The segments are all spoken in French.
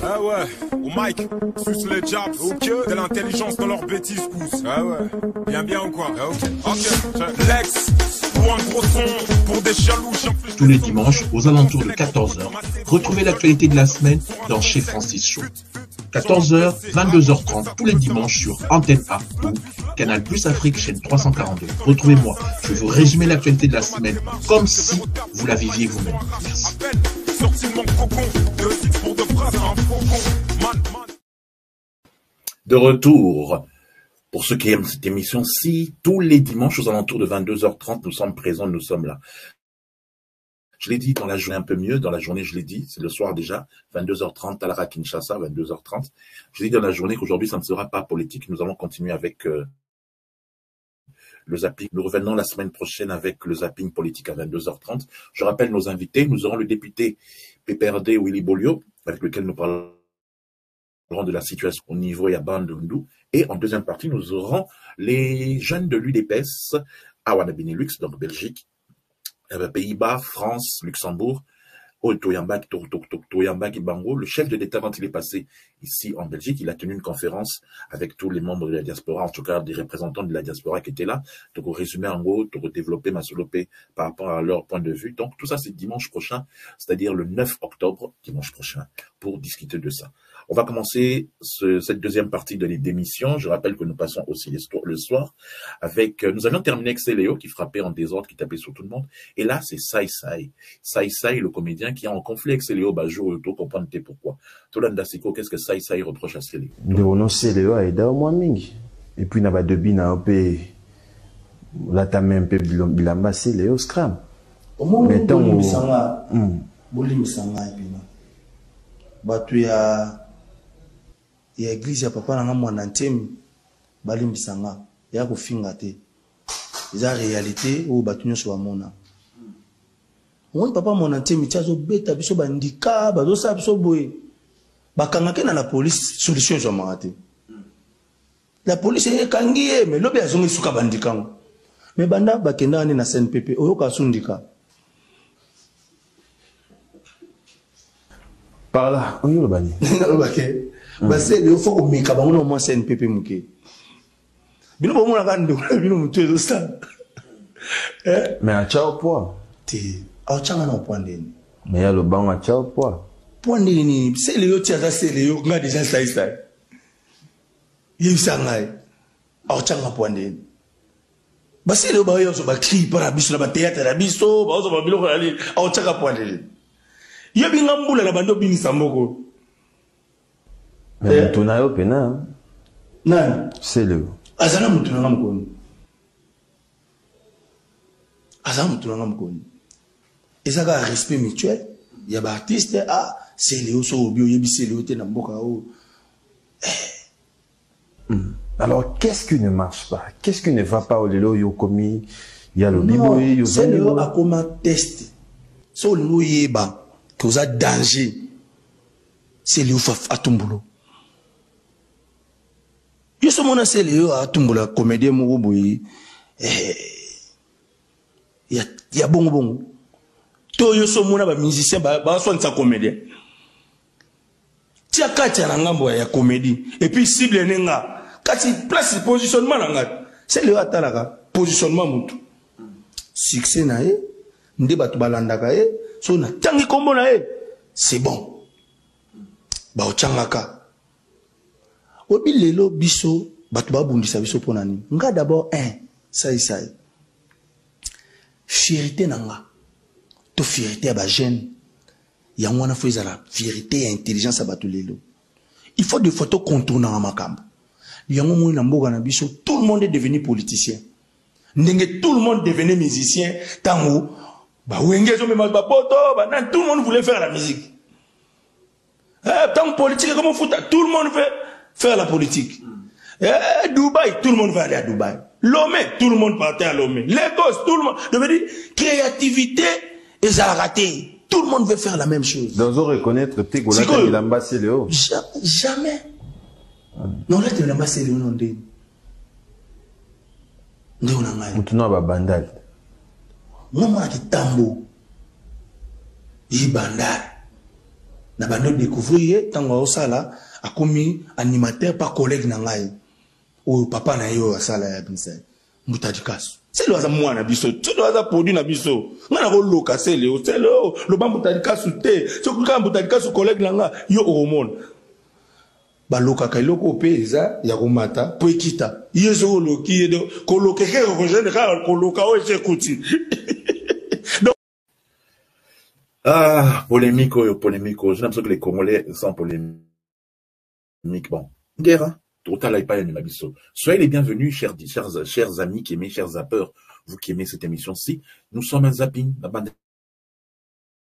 Ah ouais, au mic, suce les jabs, ok. De l'intelligence dans leurs bêtises, pousse. Ah ouais, bien ou quoi? Ah, ok, Lex, ou un gros son pour des jaloux. Tous les dimanches, aux alentours de 14 h, retrouvez l'actualité de la semaine dans Chez Francis Show. 14 h, 22 h 30 tous les dimanches sur Antenne A ou Canal Plus Afrique, chaîne 342. Retrouvez-moi, je vais vous résumer l'actualité de la semaine comme si vous la viviez vous-même. Merci. De retour. Pour ceux qui aiment cette émission-ci, tous les dimanches aux alentours de 22 h 30, nous sommes présents, nous sommes là. Je l'ai dit dans la journée un peu mieux, dans la journée je l'ai dit, c'est le soir déjà, 22 h 30 à la Kinshasa, 22 h 30. Je l'ai dit dans la journée qu'aujourd'hui ça ne sera pas politique, nous allons continuer avec le zapping. Nous revenons la semaine prochaine avec le zapping politique à 22 h 30. Je rappelle nos invités, nous aurons le député PPRD Willy Bolio, avec lequel nous parlerons de la situation au niveau Yabandundu. Et en deuxième partie, nous aurons les jeunes de l'UDPS à Benelux, donc Belgique, Pays-Bas, France, Luxembourg, Toyamba Kibango. Le chef de l'État, quand il est passé ici en Belgique, il a tenu une conférence avec tous les membres de la diaspora, en tout cas des représentants de la diaspora qui étaient là. Donc, au résumé, en gros, pour développer, développé par rapport à leur point de vue. Donc, tout ça, c'est dimanche prochain, c'est-à-dire le 9 octobre, dimanche prochain, pour discuter de ça. On va commencer cette deuxième partie de l'émission. Je rappelle que nous passons aussi le soir avec, nous avions terminé avec Céléo qui frappait en désordre, qui tapait sur tout le monde. Et là, c'est Sai Sai, le comédien qui est en conflit avec Céléo, je veux comprendre pourquoi. Tolanda Siko, qu'est-ce que Sai Sai reproche à Céléo? Non, Céléo a aidé au moins mingi. Et puis, n'a pas de bin à peu, là, t'as même peu bilamba Céléo scram. Au moins, il y a église ya papa nanga mwana ntemi balimbisanga ya kofinga te eza réalité o batunyo so amona on papa mwana ntemi tiazo beta biso bandika bazo sa biso boye bakanga ke na la police solution zo marate la police e kangiye mais lobi azongi suka bandikango mais banda bakenda ni na CNPP oyoka sundika par là on yo bani OK parce que il faut que mika bango no mo CNPP muke bino bo mona kando bino mutu ezo ça mais a chao poa ti a changa na point ndeni mais ya lo bango a chao poa point ndeni c'est le yo ti ata c'est le yo nga déjà ça il sangai a changa point ndeni basi le ba yo so ba clip para biso na ba théâtre na biso ba so ba biloko ali a changa point ndeni yo binga mbula na bando binisa mboko. Mais tu n'as pas pena. Non. C'est le. Azana mutu na mkoni. Azana mutu na mkoni. Ezaka respect mutuel. Il y a des artistes c'est le so obio yebi c'est le te na mboka o. Alors qu'est-ce qui ne marche pas? Qu'est-ce qui ne va pas au lelo yo komi? Il y a le bibo yo. C'est le a comment test. So le yeba que vous a danger. C'est le fa atumbulo. Yo so mona sele yo atumbula comédien mo boyi ya bongo to yo so mona ba musicien ba so nta comédien tia kati na ngambo ya comédie et puis cible nenga kati place positionnement nanga sele yo atalaka positionnement mutu succès na e nde batu balandaka e so na tangi kombo na e c'est bon ba ochangaka obi lelo biso batu babundisa biso pona ni nga d'abord Sai fierté nanga to fierté ba jeune ya ngwana fo ezala fierté et intelligence batu lelo il faut des photos contournant makambo yango mo na mboka na biso tout le monde est devenu politicien ndenge tout le monde devenait musicien tango ba wengezo même ba poto ba nan tout le monde voulait faire la musique tant politique comment foutre tout le monde veut faire la politique. Dubaï, tout le monde va aller à Dubaï. Lomé, tout le monde partait à Lomé. Lagos, tout le monde. Je veux dire, créativité et ça a raté. Tout le monde veut faire la même chose. Dans un reconnaître, tu es là, il a embassé Léo. Jamais. Non, là, tu as embassé Léo, non, ndé. Ndé, on a mal. Tu n'as pas bandal. Moi, moi, qui tambo. Il bandal. na bando découvrir tango osala akomi animateur par collègue na ngai o papa na yo asala ya binsa mutadikasu c'est le hasard na biso c'est le hasard produit na biso ngana ko loka c'est le lo ba mutadikasu te so ko mutadikasu collègue na nga yo o monde ba loka ka loko peza ya komata po ekita yeso loki yedo ko lokeke ko général ko loka o écouti. Ah, polémique, j'ai l'impression que les Congolais sont polémiques. Bon, guerre, hein? Total, il pas Mabiso. Soyez les bienvenus, chers amis qui aimez, chers zappeurs, vous qui aimez cette émission-ci. Nous sommes un zapping, la bande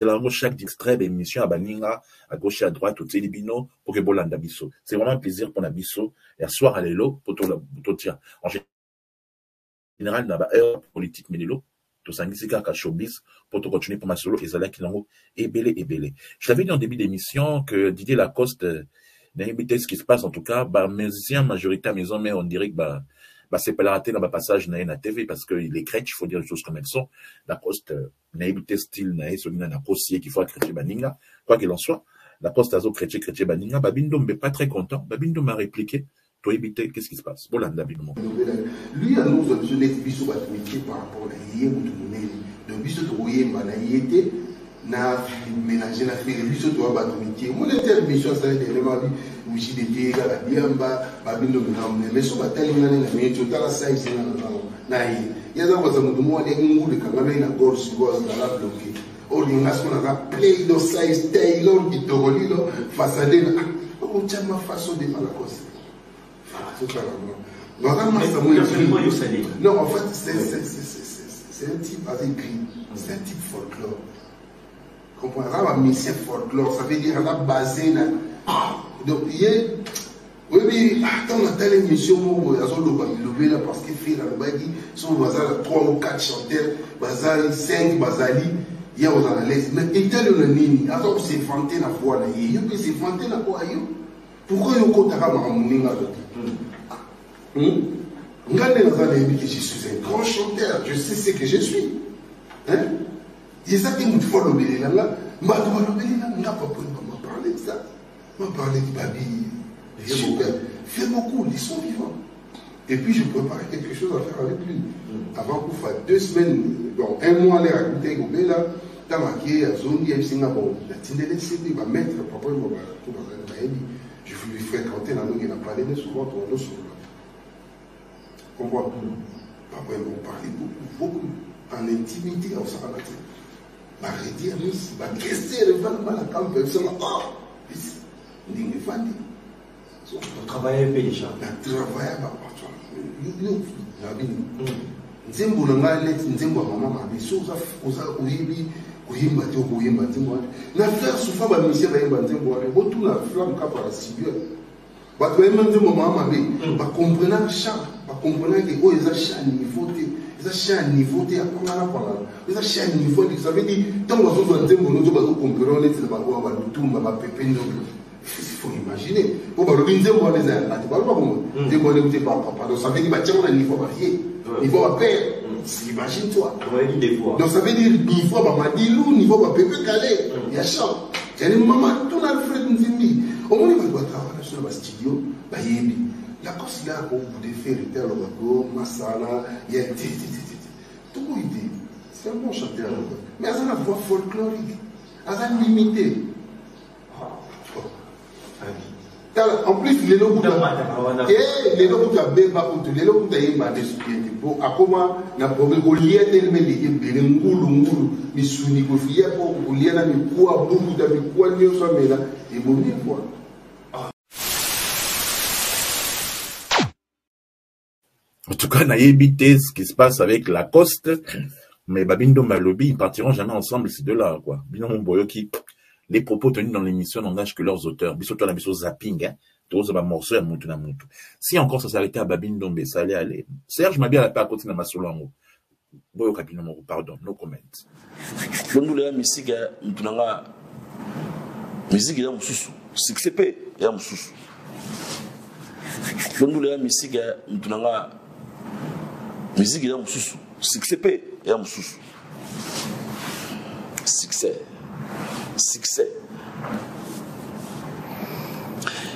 de la chaque extrait d'émission à Baninga, à gauche et à droite, au Télébino, pour que Bolanda Bisso. C'est vraiment un plaisir pour Nabiso. Et à soir, à l'élo, pour tout tiens. En général, dans la heure politique, mais l'élo. Showbiz pour te continuer pour ma solo et belé. Je l'avais dit en début d'émission que Didier Lacoste n'a évité ce qui se passe en tout cas, bah, musiciens majoritaire maison, mais on dirait que bah c'est pas la raté dans le passage na na TV parce que il est crèche, il faut dire les choses comme elles sont. Lacoste n'a évité style na solina na crossier qu'il faut accréter baninga, quoi qu'il en soit. Lacoste a zo crêché baninga, Babindo mais pas très content. Babindo m'a répliqué. Qu'est-ce qui se passe? Lui annonce de l'être biso batmiki par rapport à hier ou de donc biso de royemba na yete na ménager na fait biso de batmiki mon intermission ça est le mari où j'ai des gars la biamba babindo mais so batali na mais tout à la size na il y a d'abord ça me demande les ngou de kangana na gorge gosse dans la bloqué au lingasco na play do size tailor qui togolilo façade na on tient ma façon de faire la cause. Non, en fait, c'est un type avec gris, c'est un type folklore. Comprends-tu? Un mission folklore, ça veut dire la base. Donc, oui, attends, on a telle émission où il y a là parce qu'il fait la bague, son bazar 3 ou 4 chanteurs, bazar 5 bazali, il y a aux analyses. Mais il y a le nini, attends, c'est fanté la voix là, il y a c'est fanté la voix. Pourquoi il y a un je suis un grand chanteur, je sais ce que je suis. Hein? Et ça, il faut le béni là. On m'a parlé de ça. On m'a parlé de Babi. Fais beaucoup, ils sont vivants. Et puis je préparais quelque chose à faire avec lui. Avant qu'on fasse 2 semaines, bon, 1 mois, aller raconter Gobela, t'as marqué à Zone, il y a Singapour. La Tindele CD va mettre, papa, je voulais fréquenter la langue, il a parlé de souvent, on a souvent. Comprends? Papa, on parlait beaucoup, en intimité, on s'en va. Ma redire, ma question, le vent, la campe, elle se dit, oh, il dit, on travaille avec les gens. On travaille avec les gens. Nzembo nga let nzembo mama mabi so za uyibi kuyimba te kuyimba nzembo na faire souvent ba mission ba yimba nzembo wa bo tout na flamme ka para sibio ba to yimba nzembo mama mabi ba comprendre chant ba comprendre que o eza chant niveau te eza chant niveau te akonga na pala eza chant niveau te ça veut dire tant ba zo nzembo no zo ba comprendre net ba ko ba lutumba ba pependo. Il faut imaginer. Bon, bah, le nzembo les a pas bon. Nzembo les pas papa. Donc ça veut dire bah tiens on a un niveau varié. Niveau à père. Imagine-toi. Donc ça veut dire niveau bah madilou, niveau bah pépé calé. Il y a chant. Il y a des mamans tout le Fred Nzimbi. Au moins il va travailler sur le studio. Bah yebi. La cause là pour vous défaire le terre le bateau, masala, il y a tout idée. C'est un bon chanteur. Mais elle a une voix folklorique. Elle a une limitée. En plus, les lots qui ont béba, les lots qui ont yéba des soutiens. Bon, à comment n'a problème au lien tellement les ngulu, les souni, pour fier pour lien à mes poids, beaucoup d'amis poids, n'y a jamais là, et bon, bien quoi. En tout cas, on a évité ce qui se passe avec Lacoste, mais Babindo Malobi, ils partiront jamais ensemble ces deux-là, quoi. Bino Mboyo qui. Les propos tenus dans l'émission n'engagent que leurs auteurs. Bisoto la biso zapping, hein. Tous les morceaux à Moutou na Moutou. Si encore ça s'arrêtait à Babine Dombe, ça allait aller. Serge m'a bien la à côté de ma solo. Boyo Kabino Moro, pardon, no comment. Londou la musique, Moutunanga. Musique, il y a un sous. Succès, il y a un sous. Londou la musique, Moutunanga. Musique, il y a un sous. Succès, il y a un sous. Succès.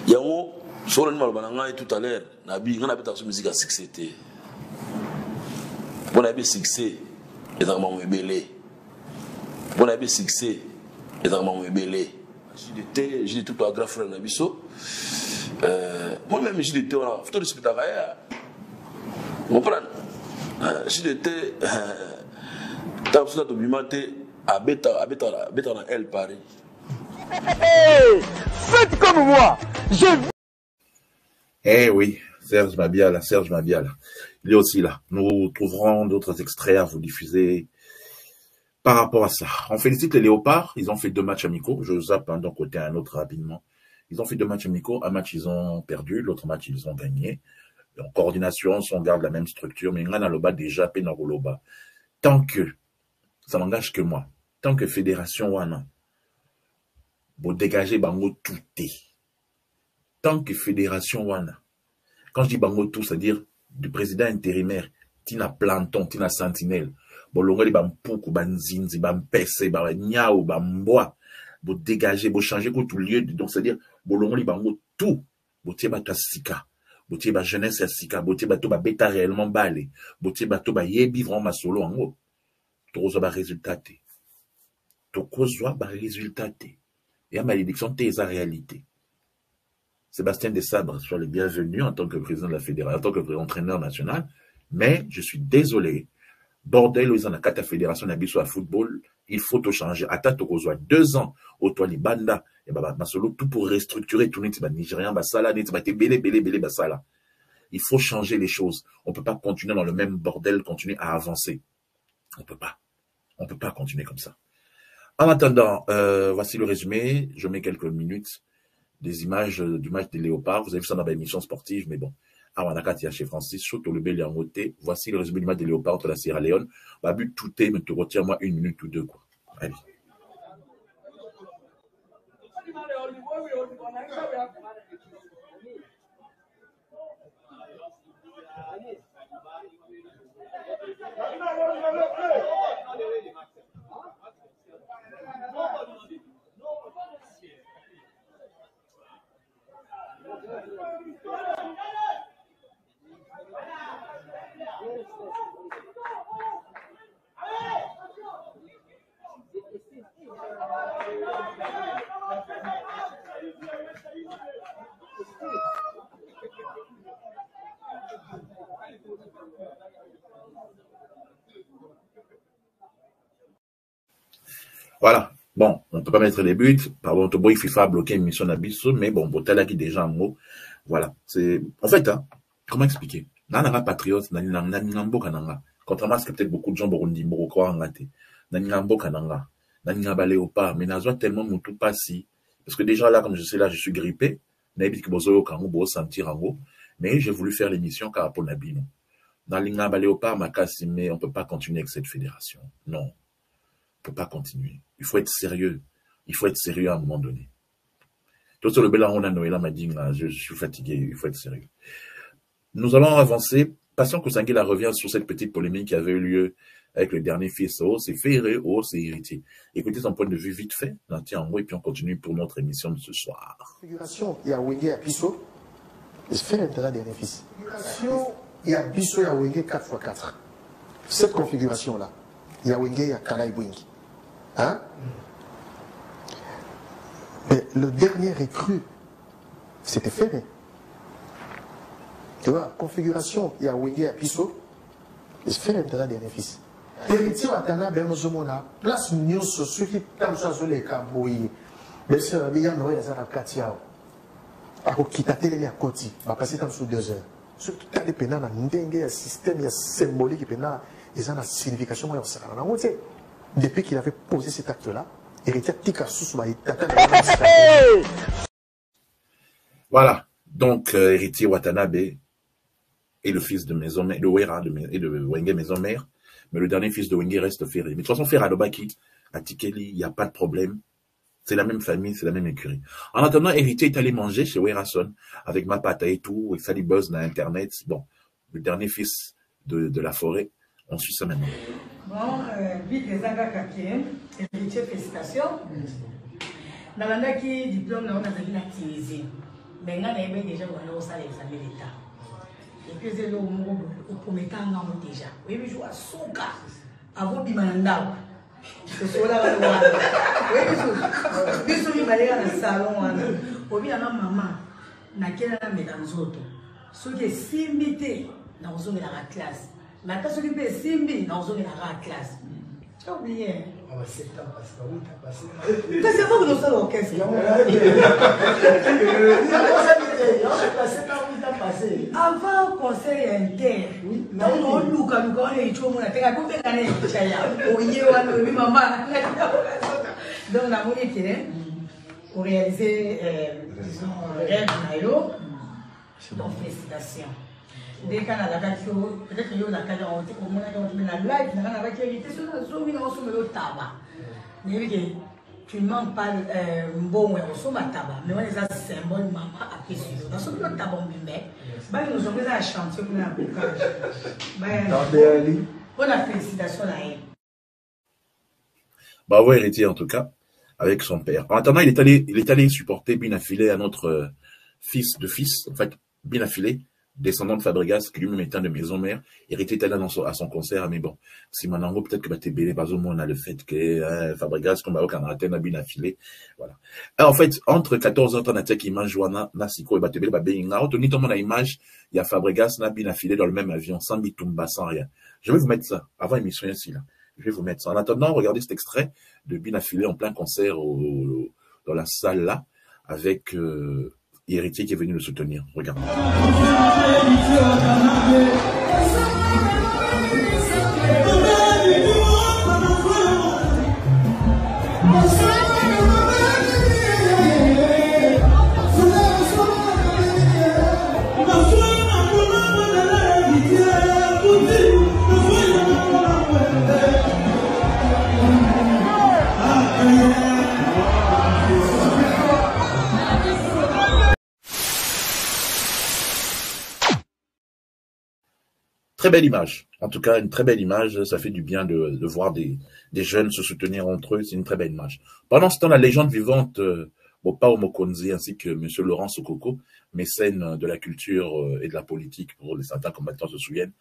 Yango, sur le numéro bananga tout à l'heure, on a fait musique à succès. On a fait succès, et dans mon belé. On a fait succès, et dans mon belé. J'ai dit tout à grave frère Nabiso. Moi-même, j'ai dit, on a fait tout le spectacle. Vous comprenez? J'ai dit, t'as besoin de m'imiter à Beta dans Elle Paris. Faites comme moi. Eh oui, Serge Mabiala. Il est aussi là. Nous trouverons d'autres extraits à vous diffuser par rapport à ça. On félicite les Léopards. Ils ont fait 2 matchs amicaux. Je zappe d'un côté à un autre rapidement. Ils ont fait 2 matchs amicaux. Un match, ils ont perdu. L'autre match, ils ont gagné. En coordination, on garde la même structure. Mais on a le bas déjà, Pénaroloba. Tant que, ça n'engage que moi, tant que Fédération Wana, vous dégagez Bango tout est. Tant que Fédération Wana, quand je dis Bango tout, c'est-à-dire du président intérimaire, Tina Planton, Tina Sentinelle, bon, l'ongoli Bampoukou, Banzinzi, Bampese, Banyao, Bamboa, vous dégagez, vous changez tout lieu, donc c'est-à-dire, bon, l'ongoli Bango tout, vous tiez Bata Sika, vous tiez Ba jeunesse à Sika, vous tiez Bato Ba Beta réellement balé, vous tiez Bato Ba Yebi vraiment ma solo en haut, tout ba résultat, tout ba résultat, et à malédiction, t'es la réalité. Sébastien Desabre, soit le bienvenu en tant que président de la fédération, en tant que entraîneur national, mais je suis désolé. Bordel, ils ont la 4 fédération d'Abisso à football, il faut tout changer. Attends, tu as 2 ans, au toit Banda, et bah, Masolo, tout pour restructurer tout le Nigérien, Basala, belé, Basala. Il faut changer les choses. On ne peut pas continuer dans le même bordel, continuer à avancer. On peut pas. On ne peut pas continuer comme ça. En attendant, voici le résumé. Je mets quelques minutes des images du match des Léopards. Vous avez vu ça dans l'émission sportive, mais bon. Awanakatia chez Francis, Choto le Bel Yangote. Voici le résumé du match des Léopards contre la Sierra Leone. Bah, but tout est, mais tu retiens moi 1 minute ou 2, quoi. Allez. Voilà. Bon, on ne peut pas mettre les buts. Pardon, Tobo, il FIFA bloqué une mission d'Abisso, mais bon, Botala qui déjà en mot. Voilà. C'est, en fait, hein, comment expliquer? Nana patriote, Naningambo Kananga. Contrairement à ce que peut-être beaucoup de gens Burundi, Moroko, Angate. Naningambo Kananga. Naningamba Léopard. Mais Nazoa tellement Moutou Passi. Parce que déjà là, comme je sais là, je suis grippé. Naibit Kibozoyo Kango, Bo sentir en haut. Mais j'ai voulu faire l'émission car pour Nabino. Naningamba Léopard, Makassi, mais on ne peut pas continuer avec cette fédération. Non. On ne peut pas continuer. Il faut être sérieux. Il faut être sérieux à un moment donné. Tout sur le Bélan, on a Noël m'a dit, je suis fatigué, il faut être sérieux. Nous allons avancer. Patient que Sanguila revient sur cette petite polémique qui avait eu lieu avec le dernier fils. Oh, c'est Ferré, oh, c'est héritier. Écoutez son point de vue vite fait. Tiens, et puis on continue pour notre émission de ce soir. Configuration, il y a Wenge à Bisso. Je fais l'intérêt des fils. Configuration, il y a Bisso, il y a Wenge 4x4. Cette configuration-là, il y a Wenge, il y a Kalaï Wenge. Hein? Mais le dernier recrue, c'était Ferré. Tu vois, configuration, il y a Wenge à Bisso. Je fais l'intérêt des fils. Héritier Watana, ben Mozomona, place Nyon sur ceux qui t'aiment sur les cabouilles. Mais c'est un milliard de gens qui ont Katia. À quitter télé à Koti, va passer dans sous 2 heures. Surtout, tu as des pénales, il y a un système, il y a symbolique, ils ont une signification. Depuis qu'il avait posé cet acte-là, héritier Tika Soussouba, voilà. Donc, héritier Watanabe est le fils de Maison-Mère, de Wera et de Wenge Maison-Mère. Mais le dernier fils de Wenge reste Ferré. Mais de toute façon, Ferré Adobaki, à Tikeli, il n'y a pas de problème. C'est la même famille, c'est la même écurie. En attendant, héritier est allé manger chez Werason avec Mapata et tout, et Sally Buzz dans Internet. Bon, le dernier fils de la forêt, on suit ça maintenant. Bon, vite les Agakakien, héritier, félicitations. Dans l'année qui diplôme, on a venu la Tunisie. Mais on a déjà au salaire examen d'État. Et puis c'est le moment où premier temps on déjà. Oui, mais je vois souka avant bimananda. C'est ça là. Oui, mais je suis allé dans le salon. Au bien la maman na quelle la médanzoto. Ce qui est simité dans zone de la classe. Mais quand ce qui est simbi dans zone de la classe. Tu as oublié. On va 7 ans passer, 8 ans passer. C'est pas que nous sommes l'orchestre. Avant conseil inter, donc la monnaie pour réaliser rêve Nailo, donc félicitations. Dès qu'on a la radio, peut-être qu'il y a la cadre, on a la live, on a la radio, on a le tabac. Tu ne manques pas bon, on se met tabac, mais on est un symbole, maman a fait sur nous. Dans ce tabac, nous sommes à chanter pour un bocage. On a félicitations là. Bravo héritier en tout cas, avec son père. En attendant, il est allé supporter Binafilé à notre fils de fils, en fait, Binafilé, descendant de Fabregas, qui lui-même est un de maison mère, héritier est allé à son concert, mais bon, si Manango, peut-être que t'es belé, pas au moins on a le fait que Fabregas, comme Baroque, en antenne, a Binafilé, voilà. Alors, en fait, entre 14h, on a dit qu'il mange Joana, Nasiko et Batebele, Babéinga, on tenit tout le monde à l'image, il y a Fabregas, n'a Binafilé dans le même avion, sans bitumba, sans rien. Je vais vous mettre ça, avant l'émission ici, là. Je vais vous mettre ça. En attendant, regardez cet extrait de Binafilé en plein concert dans la salle là, avec héritier qui est venu le soutenir. Regardez. Très belle image. En tout cas, une très belle image. Ça fait du bien de voir des jeunes se soutenir entre eux. C'est une très belle image. Pendant ce temps, la légende vivante, Bopao Mokonzi ainsi que M. Laurent Sokoko, mécène de la culture et de la politique pour les certains combattants se souviennent.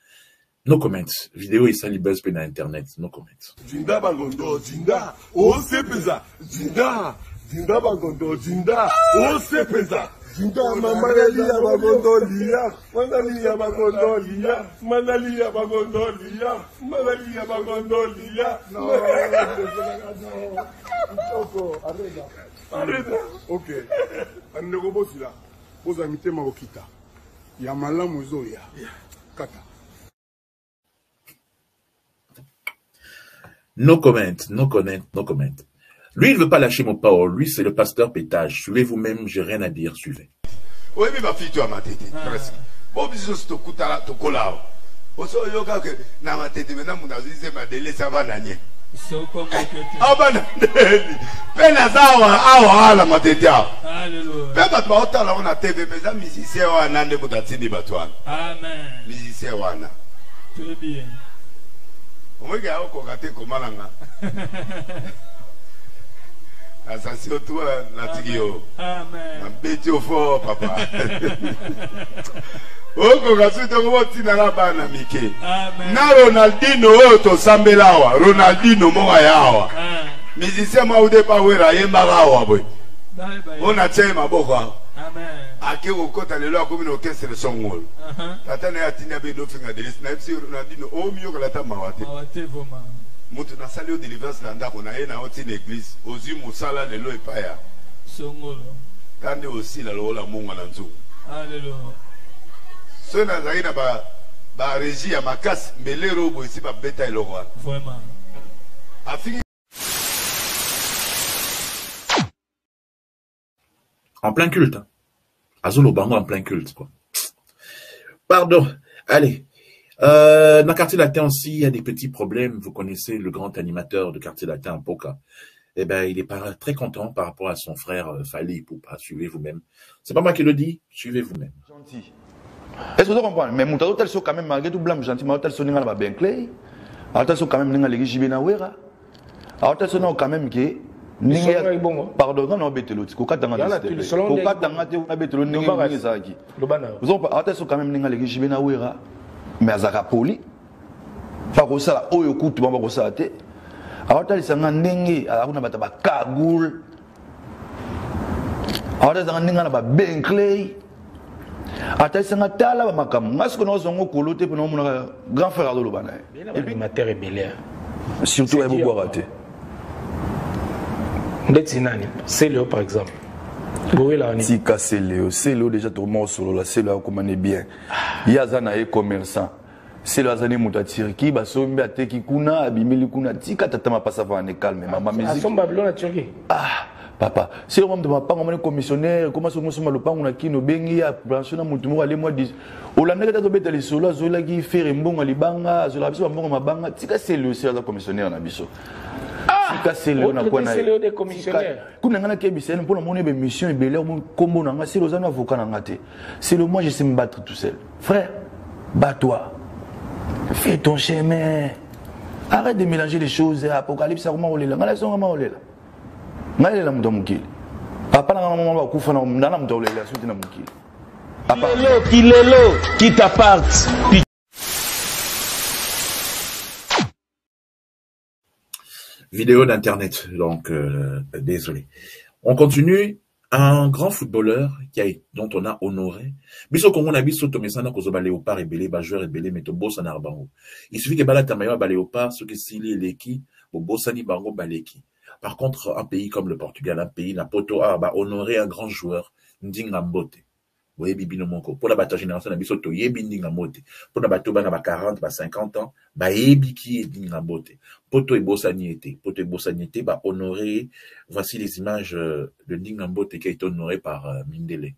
No comments. Vidéo et ça buzz pe na internet. No comments. Jinda bangondo, jinda. Oh, c'est pesa. Jinda. Jinda bangondo, jinda. Oh, c'est pesa. Jinda mamalia bagondolia. Manalia bagondolia. Manalia bagondolia. Manalia bagondolia. Non. Arrête. Ok. Andeko bosila. Boza mitema okita. Ya malamu zoya. Kata. No comment, no comment, no comment. Lui, il ne veut pas lâcher mon parole. Lui, c'est le pasteur Pétage. Suivez vous-même, j'ai rien à dire. Suivez. Oui, mais ma fille, tu as ma tête. Presque. Bon, bisous, tu as tout collé. Oso yoga que na ma tête maintenant mon avis c'est ma délai ça va nanye. Ah ben pena sawa la ma tête. Alléluia. Peba tu ota la on a TV mais ça musicien wana nde mutatini batwana. Amen. Musicien wana. Très bien. Omega oko kate komalanga. Assassin toi natigio. Amen. Ambeti au fort papa. Oko kasuite ko tina la bana mike. Amen. Na Ronaldinho to sambelawa, Ronaldinho moya yawa. Musicien ma ude pa wera yemba gawa boy. Bye bye. On a tient maboko. Amen. Ake okota lelo akomi no orchestre songol. Tata na yatina be do finga de list na epsi Ronaldinho o miyo kala ta mawate. Mawate voma. Mutu na sali o deliverance na ndako na ye na oti na église. Ozi musala lelo epaya. Songolo. Kande aussi la lola mungu na nzu. Alléluia. So na zaina ba régie ya makasi melero bo ici ba beta elorwa. Vraiment. Afiki En plein culte. Hein. Azolo Bango en plein culte, quoi. Pardon. Allez. Dans le quartier latin aussi, il y a des petits problèmes. Vous connaissez le grand animateur de quartier latin, Poka. Eh ben, il est pas très content par rapport à son frère Fali Poupa. Suivez vous-même. C'est pas moi qui le dis. Suivez vous-même. Gentil. Est-ce que vous comprenez? Mais Moutado tel so quand même malgré tout blanc gentil, mais tel so ninga ba bien clair. Alors tel so quand même ninga legi jibena wera. Alors tel so non quand même que Pardon, non, non, betelo. Kokatanga te on a betelo ningi zaki. Vous ont attention quand même ninga les jibena wera. Mais azaka poli. Fa ko sala oyo kutu bamba ko sala te. Awata lisanga ningi akuna bata ba kagul. Awata lisanga ninga na ba Bentley. Ata lisanga tala ba makam. Ngasko no zongo kolote pe no mona grand frère de lobana. Et puis matière rebelle. Surtout ay beaucoup raté. C'est Léo par exemple. Si c'est Léo déjà tout le monde solo là, c'est Léo comment bien. Il y a zana et commerçant. C'est Léo zane mutatiri qui ba so mbe ateki kuna abimeli kuna tika tata ma passa va ne calme maman musique. Son Babylone à Turquie. Ah papa, c'est le moment de ma pas comme commissionnaire, comment so mo le pango na kino bengi ya branche na mutu mo aller moi 10. Olanda ka to betali solo zola ki faire mbongo libanga, zola biso mbongo mabanga, tika c'est Léo c'est le commissionnaire na biso. C'est le commissionnaire. C'est le moi je sais me battre tout seul. Frère, bats-toi. Fais ton chemin. Arrête de mélanger les choses. Apocalypse, comment on est là. Qui t'appartient. Vidéo d'internet, donc désolé. On continue. Un grand footballeur dont on a honoré. Biso Congo na biso to mesana ko zoba Léopard ebele ba joueur ebele meto bossa na bango. Il suffit que bala tamayo ba Léopard ce que sili leki bo bossani bango baleki. Par contre un pays comme le Portugal, un pays na poto a ba honorer un grand joueur Ndinga Mbote. Boye bibino moko pour la bata génération na biso to yebi Ndinga Mbote. Pour na bato ba na ba 40 ba 50 ans ba yebi ki Ndinga Mbote. Poto et Bossaniété, bah, honoré. Voici les images de Ndinga Mbote qui a été honoré par Mindele.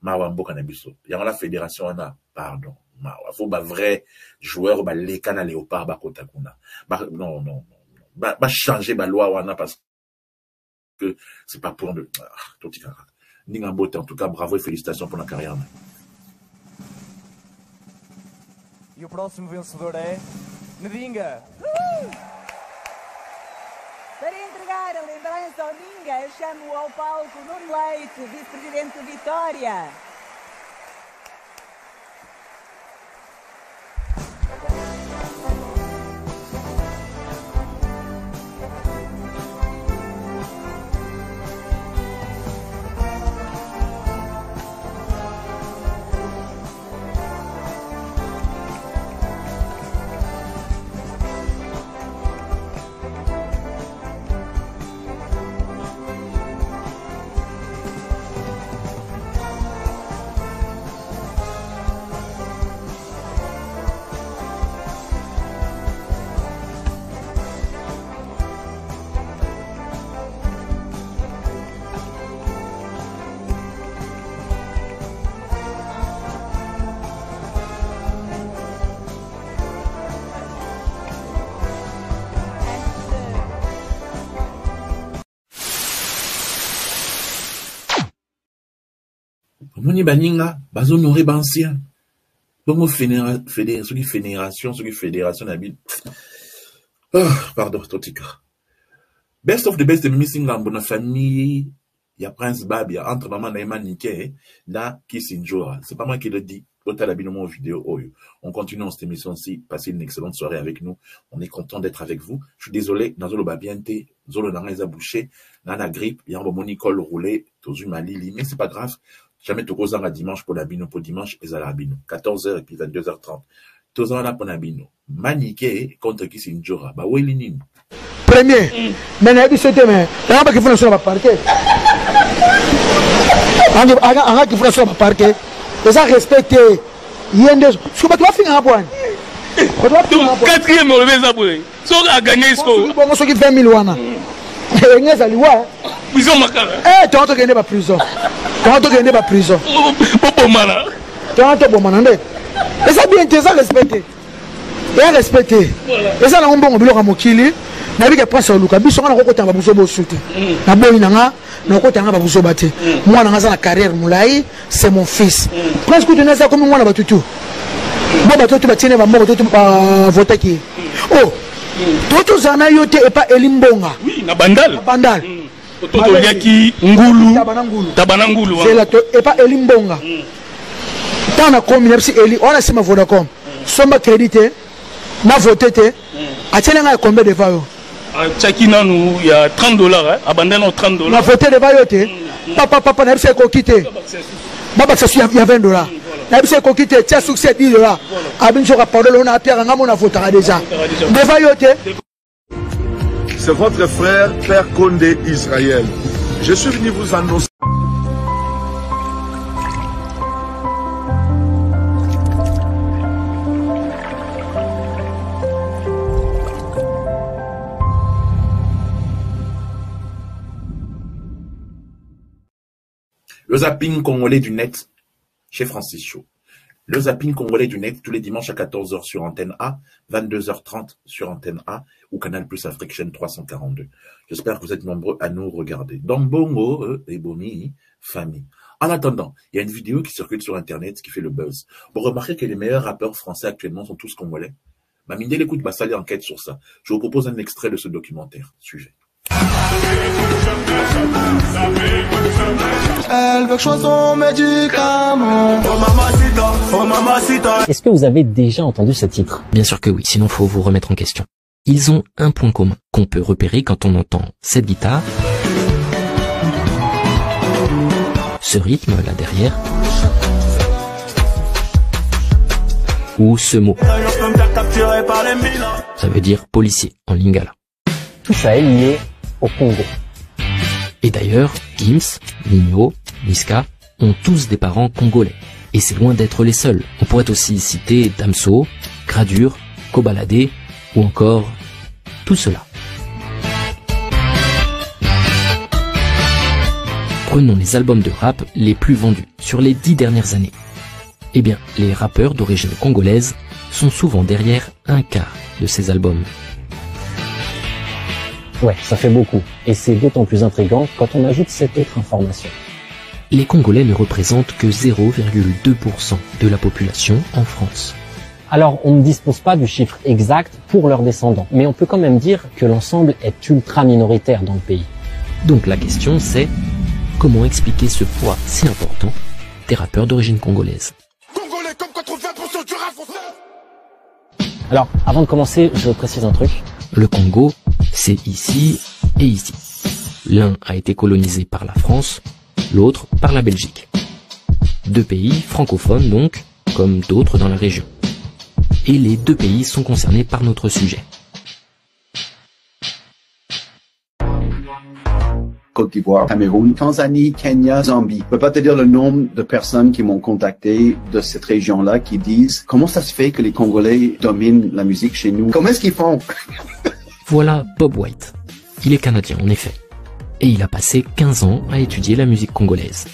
Mawambo Kanabiso. Il y a la fédération, on a, pardon. Faut, bah, vrai joueur, bah, les Kana Léopard, bah, Kotakuna. Bah, non. Bah, changer, bah, loi, on a parce que c'est pas pour le, Ndinga Mbote, en tout cas, bravo et félicitations pour la carrière. E o próximo vencedor é Ndinga. Para entregar a lembrança ao Ndinga, eu chamo ao palco Nuno Leite, vice-presidente do Vitória. Moni baninga, bazonoré bancien. Bongo fédération nabil. Pardon, totika. Best of the best de missing lambo na famille. Il y a Prince Bab, il y a entre maman Naïma Nike, là, Kissinjora. C'est pas moi qui le dis. Vidéo. On continue dans cette émission-ci. Passez une excellente soirée avec nous. On est content d'être avec vous. Je suis désolé. Nazolo Babiente, Zolo Nareza Bouché, Nana Grippe, Yambo Monicole roulé, Tozu Malili. Mais c'est pas grave. Jamais Tokozan à dimanche pour l'abino, pour dimanche, et Zalabino. 14h et puis 22h30. Tozan là pour l'abino. Maniké contre Kissinjora. Bah, oui, l'inim. Premier. Mais il se mais là, il faut sur le parquet. Il faut sur le parquet. Les a respecté. Yende. Je peux pas finir à point. Quatrième, on le met à point. Si on a gagné ce qu'on. Bon, on s'occupe 20 000 wana. Et il y a des lois. Prison Makara. Eh, tu as gagné la prison. Tu as gagné la prison. Bomana. Tu as gagné bomana. Et ça bien, tu as respecté. Et à respecter. Et ça, là, on bon, on mokili. Na bi ke presse luka biso ngana ko tanga buso bo souté na boyi nanga na ko tanga buso baté moi nanga za na carrière moulai c'est mon fils presque tu n'as comme moi na batutu bo batutu batine ba mo batutu ba voter ki oh toto zana yote et pas elimbonga oui na bandal Toliaki Ngulu. Tabana Ngulu. Et pas Elimbonga. Tant na comme Eli, on a sima Vodacom. Somba crédité, na voté te. A tielenga combien de fois? Chakina nous il y a $30 abandonné $30. Na voté de bayote. Papa na bise ko quitter. Baba ça il y a $20. Na bise ko quitter, tia succès $10. Abin joka parole on a pierre ngamo na voté déjà. De bayote. C'est votre frère, Père Condé Israël. Je suis venu vous annoncer. Le zapping congolais du net chez Francis Chaud. Le zapping congolais du net tous les dimanches à 14h sur Antenne A, 22h30 sur Antenne A ou Canal Plus Afrique chaîne 342. J'espère que vous êtes nombreux à nous regarder. Dans Bongo et Boni, famille. En attendant, il y a une vidéo qui circule sur Internet qui fait le buzz. Vous remarquez que les meilleurs rappeurs français actuellement sont tous congolais. Mamindé l'écoute Bassali enquête sur ça. Je vous propose un extrait de ce documentaire. Suivez. Elle veut que je sois son médicament. Est-ce que vous avez déjà entendu ce titre? Bien sûr que oui, sinon faut vous remettre en question. Ils ont un point commun qu'on peut repérer quand on entend cette guitare, ce rythme là derrière, ou ce mot. Ça veut dire policier en lingala. Tout ça est lié au Congo. Et d'ailleurs, Gims, Nino, Niska ont tous des parents congolais. Et c'est loin d'être les seuls. On pourrait aussi citer Damso, Gradure, Kobalade ou encore tout cela. Prenons les albums de rap les plus vendus sur les 10 dernières années. Eh bien, les rappeurs d'origine congolaise sont souvent derrière un quart de ces albums. Ouais, ça fait beaucoup. Et c'est d'autant plus intriguant quand on ajoute cette autre information. Les Congolais ne représentent que 0,2% de la population en France. Alors, on ne dispose pas du chiffre exact pour leurs descendants, mais on peut quand même dire que l'ensemble est ultra minoritaire dans le pays. Donc la question c'est, comment expliquer ce poids si important des rappeurs d'origine congolaise? Congolais comme 80% du rap français. Alors, avant de commencer, je précise un truc. Le Congo, c'est ici et ici. L'un a été colonisé par la France, l'autre par la Belgique. Deux pays francophones donc, comme d'autres dans la région. Et les deux pays sont concernés par notre sujet. Côte d'Ivoire, Cameroun, Tanzanie, Kenya, Zambie. Je peux pas te dire le nombre de personnes qui m'ont contacté de cette région-là qui disent comment ça se fait que les Congolais dominent la musique chez nous? Comment est-ce qu'ils font? Voilà Bob White. Il est canadien en effet. Et il a passé 15 ans à étudier la musique congolaise.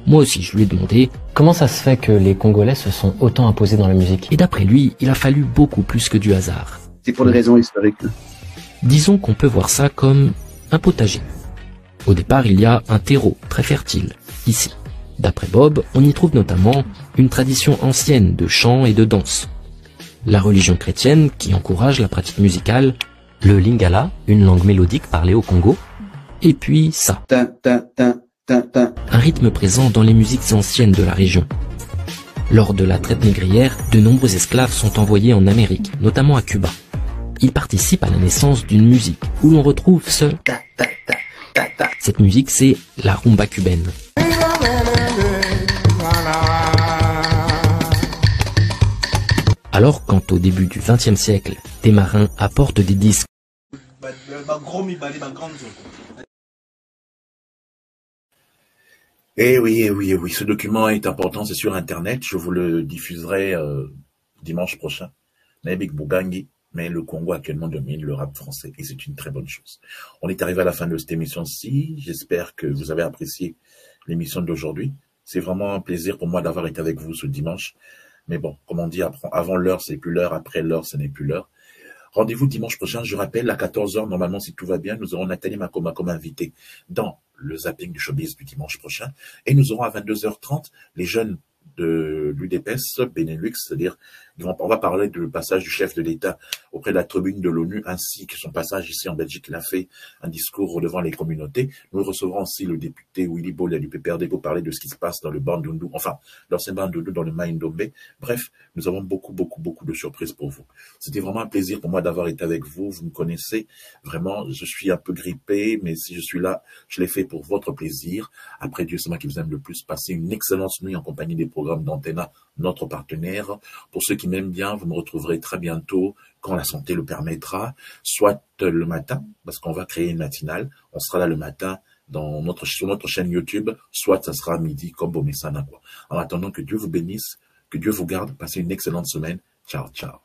Moi aussi, je lui ai demandé comment ça se fait que les Congolais se sont autant imposés dans la musique. Et d'après lui, il a fallu beaucoup plus que du hasard. C'est pour des raisons historiques. Disons qu'on peut voir ça comme un potager. Au départ, il y a un terreau très fertile, ici. D'après Bob, on y trouve notamment une tradition ancienne de chant et de danse. La religion chrétienne qui encourage la pratique musicale, le lingala, une langue mélodique parlée au Congo, et puis ça. Un rythme présent dans les musiques anciennes de la région. Lors de la traite négrière, de nombreux esclaves sont envoyés en Amérique, notamment à Cuba. Ils participent à la naissance d'une musique où l'on retrouve ce... Cette musique, c'est la rumba cubaine. Alors, quand au début du XXe siècle, des marins apportent des disques Eh oui, ce document est important, c'est sur Internet, je vous le diffuserai dimanche prochain. Naibik Bougangi, mais le Congo actuellement domine le rap français et c'est une très bonne chose. On est arrivé à la fin de cette émission-ci, j'espère que vous avez apprécié l'émission d'aujourd'hui. C'est vraiment un plaisir pour moi d'avoir été avec vous ce dimanche. Mais bon, comme on dit, avant l'heure, c'est plus l'heure, après l'heure, ce n'est plus l'heure. Rendez-vous dimanche prochain, je rappelle, à 14h, normalement, si tout va bien, nous aurons Nathalie Makoma comme invitée dans le zapping du showbiz du dimanche prochain. Et nous aurons à 22h30 les jeunes de l'UDPS Benelux, c'est-à-dire On va parler du passage du chef de l'État auprès de la tribune de l'ONU, ainsi que son passage ici en Belgique. Il a fait un discours devant les communautés. Nous recevrons aussi le député Willy Bolia du PPRD pour parler de ce qui se passe dans le Bandundu, enfin, l'ancien Bandundu dans le Maïndombe. Bref, nous avons beaucoup de surprises pour vous. C'était vraiment un plaisir pour moi d'avoir été avec vous. Vous me connaissez. Vraiment, je suis un peu grippé, mais si je suis là, je l'ai fait pour votre plaisir. Après Dieu, c'est moi qui vous aime le plus. Passez une excellente nuit en compagnie des programmes d'Antena, notre partenaire. Pour ceux qui m'aiment bien, vous me retrouverez très bientôt quand la santé le permettra, soit le matin, parce qu'on va créer une matinale. On sera là le matin sur notre chaîne YouTube, soit ça sera à midi comme Bomessana. En attendant, que Dieu vous bénisse, que Dieu vous garde. Passez une excellente semaine. Ciao, ciao.